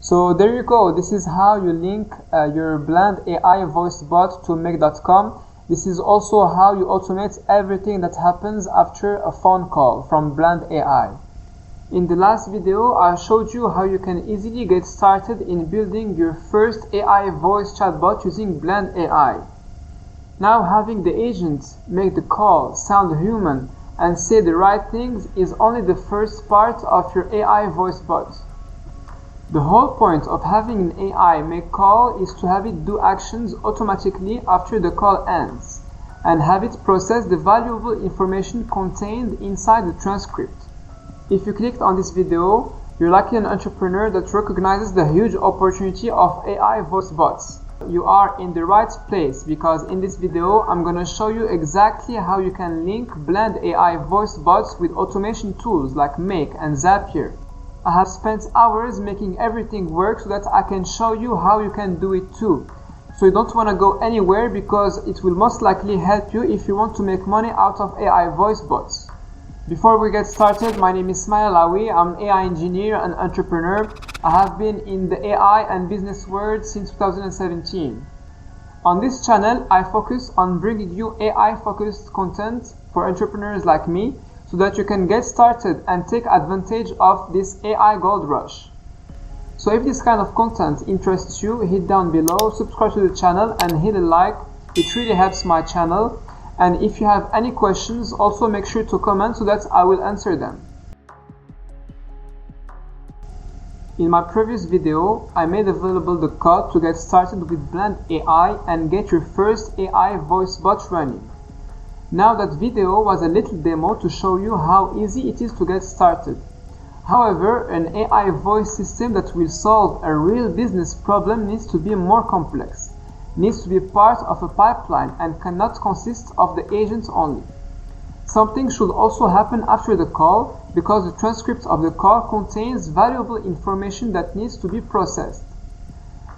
So there you go. This is how you link your Blend AI voice bot to Make.com. This is also how you automate everything that happens after a phone call from Blend AI. In the last video, I showed you how you can easily get started in building your first AI voice chatbot using Blend AI. Now, having the agent make the call sound human and say the right things is only the first part of your AI voice bot. The whole point of having an AI make call is to have it do actions automatically after the call ends, and have it process the valuable information contained inside the transcript. If you clicked on this video, you're likely an entrepreneur that recognizes the huge opportunity of AI voice bots. You are in the right place, because in this video I'm going to show you exactly how you can link Blend AI voice bots with automation tools like Make and Zapier. I have spent hours making everything work so that I can show you how you can do it too. So you don't want to go anywhere, because it will most likely help you if you want to make money out of AI voice bots. Before we get started, my name is Smail Alaoui. I'm an AI engineer and entrepreneur. I have been in the AI and business world since 2017. On this channel, I focus on bringing you AI-focused content for entrepreneurs like me, so that you can get started and take advantage of this AI gold rush. So if this kind of content interests you, hit down below, subscribe to the channel and hit a like. It really helps my channel. And if you have any questions, also make sure to comment so that I will answer them. In my previous video, I made available the code to get started with Blend AI and get your first AI voice bot running. Now that video was a little demo to show you how easy it is to get started. However, an AI voice system that will solve a real business problem needs to be more complex, needs to be part of a pipeline, and cannot consist of the agents only. Something should also happen after the call, because the transcript of the call contains valuable information that needs to be processed.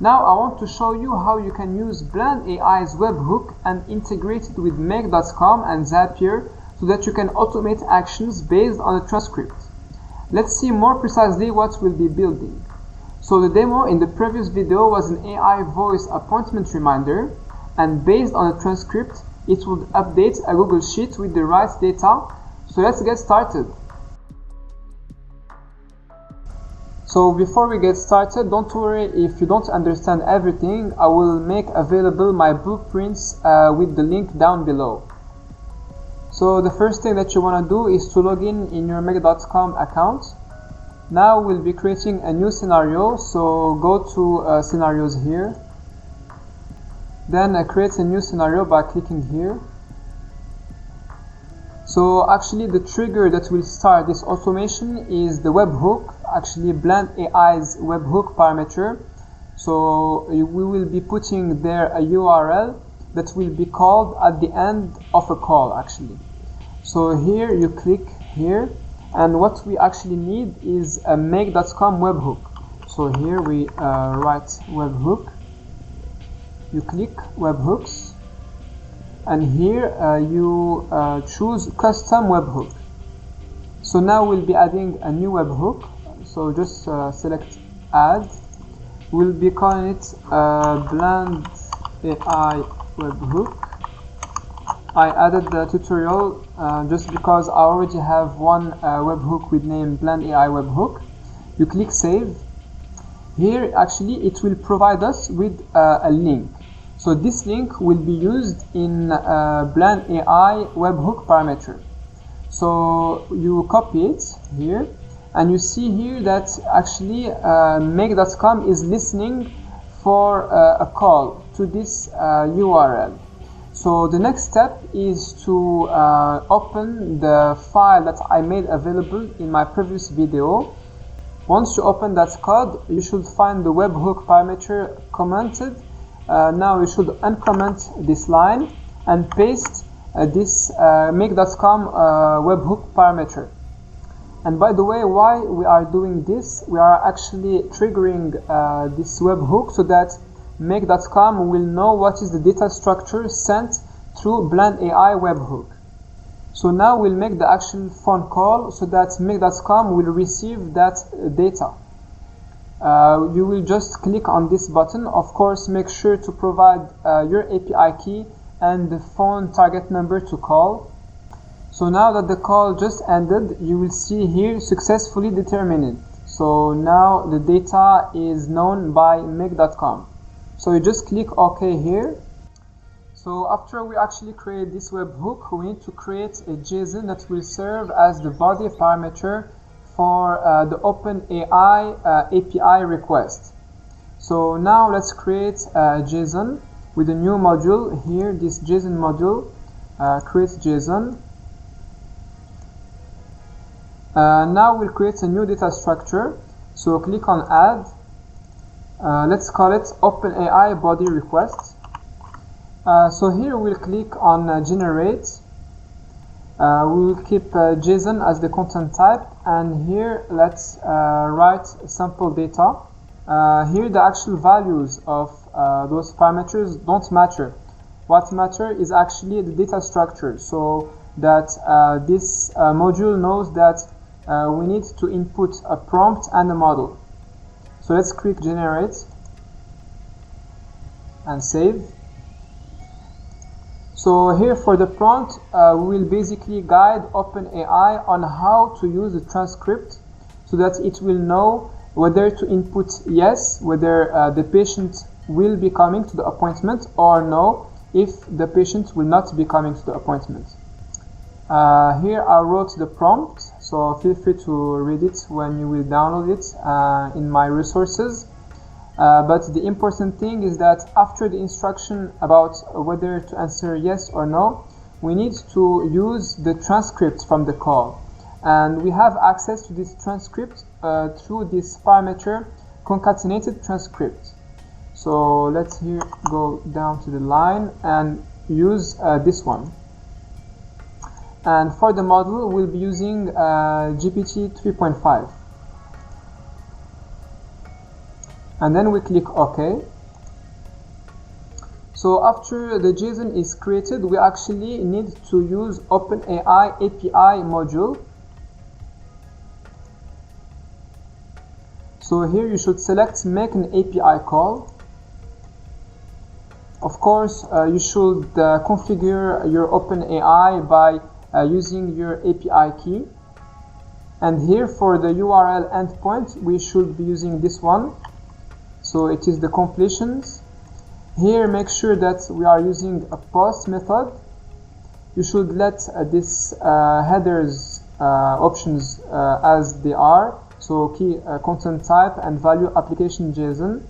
Now I want to show you how you can use Blend AI's webhook and integrate it with Make.com and Zapier so that you can automate actions based on the transcript. Let's see more precisely what we'll be building. So the demo in the previous video was an AI voice appointment reminder, and based on the transcript, it would update a Google Sheet with the right data. So let's get started. So before we get started, don't worry if you don't understand everything. I will make available my blueprints with the link down below. So the first thing that you want to do is to log in your Make.com account. Now we'll be creating a new scenario, so go to scenarios here. Then create a new scenario by clicking here. So actually the trigger that will start this automation is the webhook, actually Blend AI's webhook parameter. So we will be putting there a URL that will be called at the end of a call actually. So here you click here, and what we actually need is a Make.com webhook. So here we write webhook, you click webhooks, and here you choose custom webhook. So now we'll be adding a new webhook, so just select add. We'll be calling it Blend AI webhook. I added the tutorial just because I already have one webhook with name Blend AI webhook. You click save. Here actually it will provide us with a link. So this link will be used in Blend AI webhook parameter. So you copy it here, and you see here that actually Make.com is listening for a call to this URL. So the next step is to open the file that I made available in my previous video. Once you open that code, you should find the webhook parameter commented. Now you should uncomment this line and paste this Make.com webhook parameter. And by the way, why we are doing this, we are actually triggering this webhook so that Make.com will know what is the data structure sent through Blend AI webhook. So now we'll make the actual phone call so that Make.com will receive that data. you will just click on this button. Of course, make sure to provide your API key and the phone target number to call. So now that the call just ended, you will see here successfully determined. So now the data is known by Make.com. So you just click OK here. So after we actually create this webhook, we need to create a JSON that will serve as the body parameter for the OpenAI API request. So now let's create a JSON with a new module here, this JSON module, create JSON. Now we'll create a new data structure. So click on add. Let's call it OpenAI body request. So here we'll click on generate. We will keep JSON as the content type, and here let's write sample data. Here the actual values of those parameters don't matter. What matters is actually the data structure, so that this module knows that we need to input a prompt and a model. So let's click generate and save. So here for the prompt, we will basically guide OpenAI on how to use the transcript so that it will know whether to input yes, whether the patient will be coming to the appointment, or no, if the patient will not be coming to the appointment. Here I wrote the prompt, so feel free to read it when you will download it in my resources. But the important thing is that after the instruction about whether to answer yes or no, we need to use the transcript from the call. And we have access to this transcript through this parameter concatenated transcript. So let's here go down to the line and use this one. And for the model, we'll be using GPT 3.5. And then we click OK. So after the JSON is created, we actually need to use OpenAI API module. So here you should select make an API call. Of course, you should configure your OpenAI by using your API key. And here for the URL endpoint, we should be using this one. So it is the completions. Here make sure that we are using a post method. You should let this headers options as they are. So key content type and value application JSON.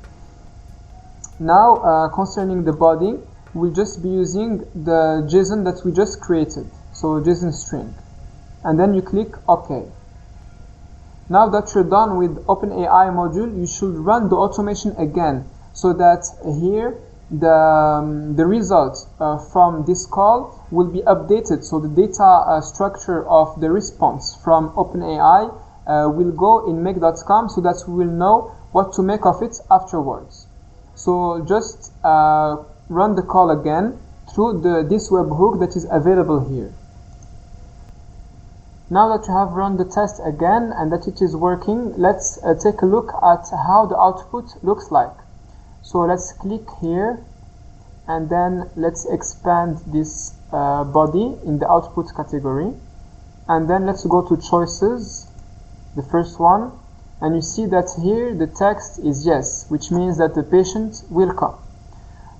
Now concerning the body, we'll just be using the JSON that we just created. So JSON string. And then you click OK. Now that you're done with OpenAI module, you should run the automation again, so that here the result from this call will be updated. So the data structure of the response from OpenAI will go in Make.com, so that we will know what to make of it afterwards. So just run the call again through this webhook that is available here. Now that you have run the test again and that it is working, let's take a look at how the output looks like. So let's click here and then let's expand this body in the output category. And then let's go to choices, the first one. And you see that here the text is yes, which means that the patient will come.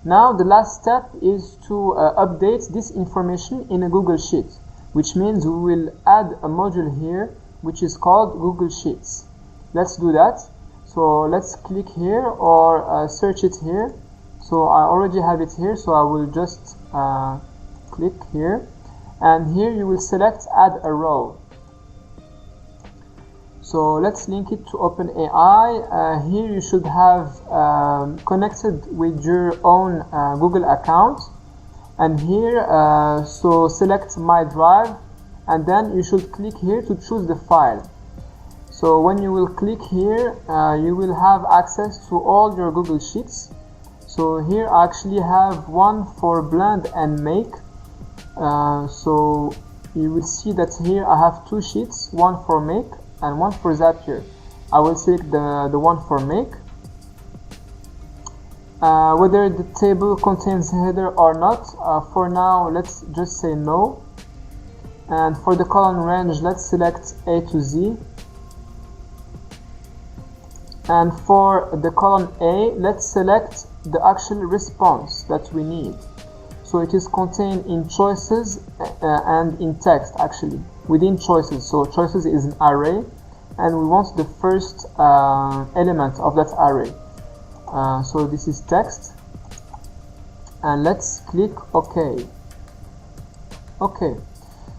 Now the last step is to update this information in a Google Sheet, which means we will add a module here which is called Google Sheets. Let's do that. So let's click here or search it here. So I already have it here, so I will just click here, and here you will select add a row. So let's link it to OpenAI. Here you should have connected with your own Google account. And here, so select my drive, and then you should click here to choose the file. So when you will click here, you will have access to all your Google Sheets. So here I actually have one for Blend and Make. So you will see that here I have two sheets, one for Make and one for Zapier. I will select the one for make. Whether the table contains header or not, for now let's just say no. And for the column range, let's select A to Z. And for the column A, let's select the actual response that we need. So it is contained in choices and in text, actually, within choices. So choices is an array, and we want the first element of that array. So this is text, and let's click OK. OK.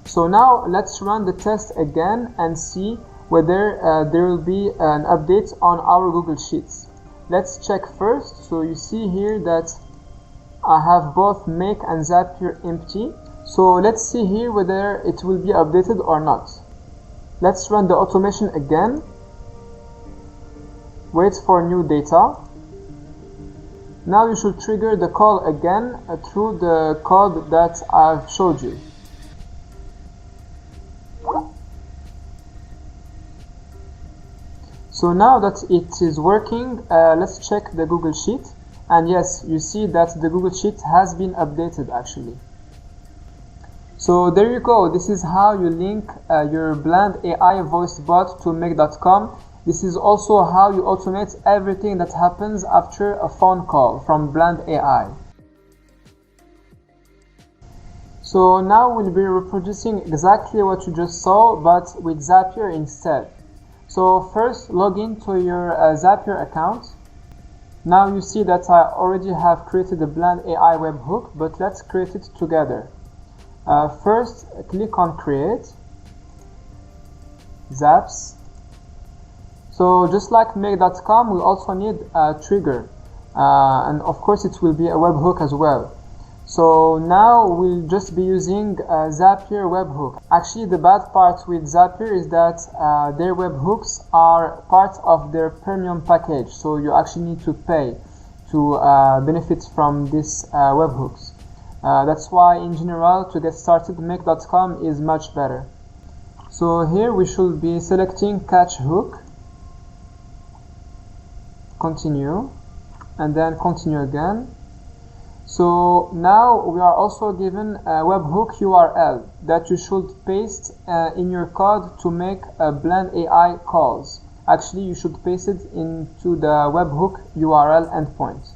So now let's run the test again and see whether there will be an update on our Google Sheets. Let's check first. So you see here that I have both Make and Zapier empty. So let's see here whether it will be updated or not. Let's run the automation again. Wait for new data. Now you should trigger the call again through the code that I've showed you. So now that it is working, let's check the Google Sheet. And yes, you see that the Google Sheet has been updated actually. So there you go. This is how you link your Blend AI voice bot to Make.com. This is also how you automate everything that happens after a phone call from Blend AI. So now we'll be reproducing exactly what you just saw, but with Zapier instead. So first, log into your Zapier account. Now you see that I already have created a Blend AI webhook, but let's create it together. First, click on Create, Zaps. So just like Make.com, we also need a trigger, and of course it will be a webhook as well. So now we'll just be using Zapier webhook. Actually, the bad part with Zapier is that their webhooks are part of their premium package, so you actually need to pay to benefit from these webhooks. That's why in general, to get started, Make.com is much better. So here we should be selecting Catch Hook, Continue, and then Continue again. So now we are also given a webhook URL that you should paste in your code to make Blend AI calls. Actually, you should paste it into the webhook URL endpoint.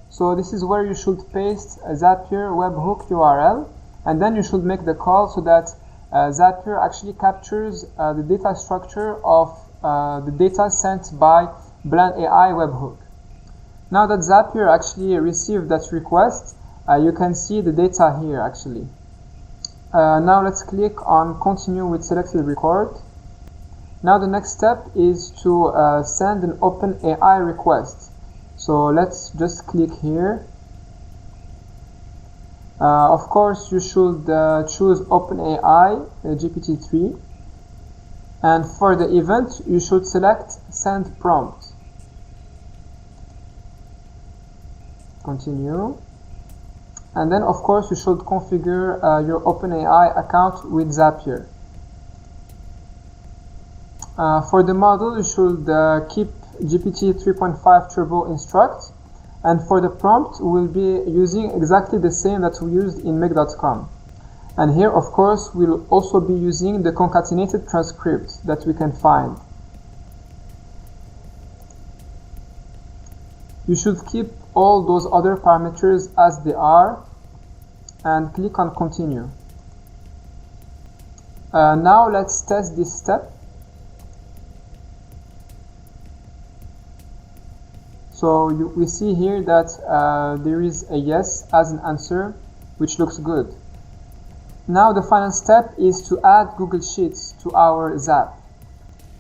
So this is where you should paste a Zapier webhook URL, and then you should make the call so that Zapier actually captures the data structure of the data sent by Blend AI webhook. Now that Zapier actually received that request, you can see the data here actually. Now let's click on Continue with selected record. Now the next step is to send an OpenAI request. So let's just click here. Of course, you should choose OpenAI GPT-3. And for the event, you should select Send Prompt. Continue. And then, of course, you should configure your OpenAI account with Zapier. For the model, you should keep GPT 3.5 Turbo Instruct, and for the prompt, we'll be using exactly the same that we used in Make.com. And here, of course, we'll also be using the concatenated transcript that we can find. You should keep all those other parameters as they are and click on Continue. Now let's test this step. So we see here that there is a yes as an answer, which looks good. Now the final step is to add Google Sheets to our Zap.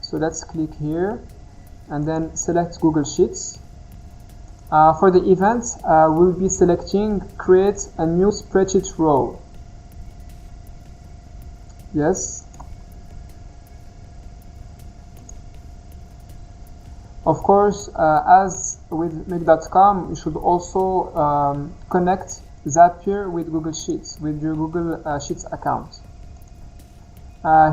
So let's click here and then select Google Sheets. For the event, we'll be selecting Create a new spreadsheet row. Yes. Of course, as with Make.com, you should also connect Zapier with Google Sheets, with your Google Sheets account.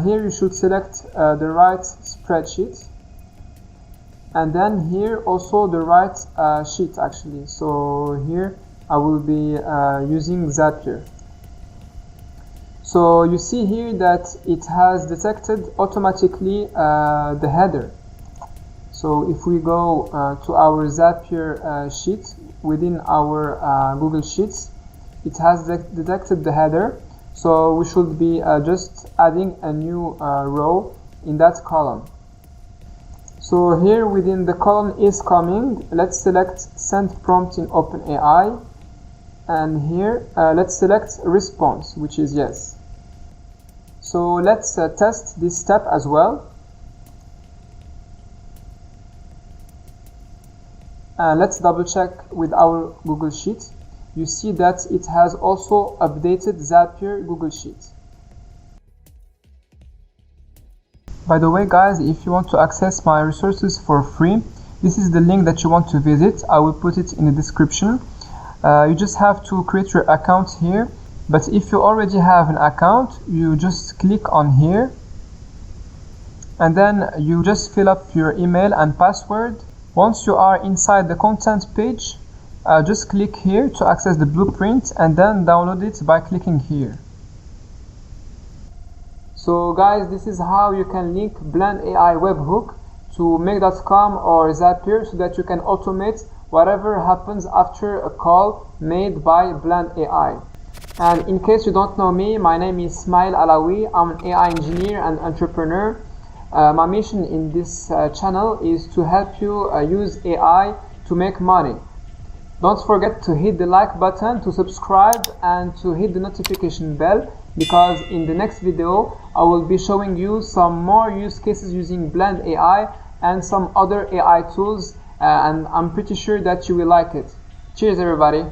Here you should select the right spreadsheet. and then here also the right sheet actually. So here I will be using Zapier. So you see here that it has detected automatically the header. So if we go to our Zapier sheet within our Google Sheets, it has detected the header. So we should be just adding a new row in that column. So here within the column is coming, let's select send prompt in OpenAI, and here let's select response, which is yes. So let's test this step as well. Let's double check with our Google Sheet. You see that it has also updated Zapier Google Sheet. By the way guys, if you want to access my resources for free, this is the link that you want to visit. I will put it in the description. You just have to create your account here, but if you already have an account, you just click on here and then you just fill up your email and password. Once you are inside the content page, just click here to access the blueprint and then download it by clicking here. So guys, this is how you can link Blend AI Webhook to Make.com or Zapier so that you can automate whatever happens after a call made by Blend AI. And in case you don't know me, my name is Smail Alaoui. I'm an AI engineer and entrepreneur. My mission in this channel is to help you use AI to make money. Don't forget to hit the like button, to subscribe, and to hit the notification bell, because in the next video I will be showing you some more use cases using Blend AI and some other AI tools, and I'm pretty sure that you will like it. Cheers everybody!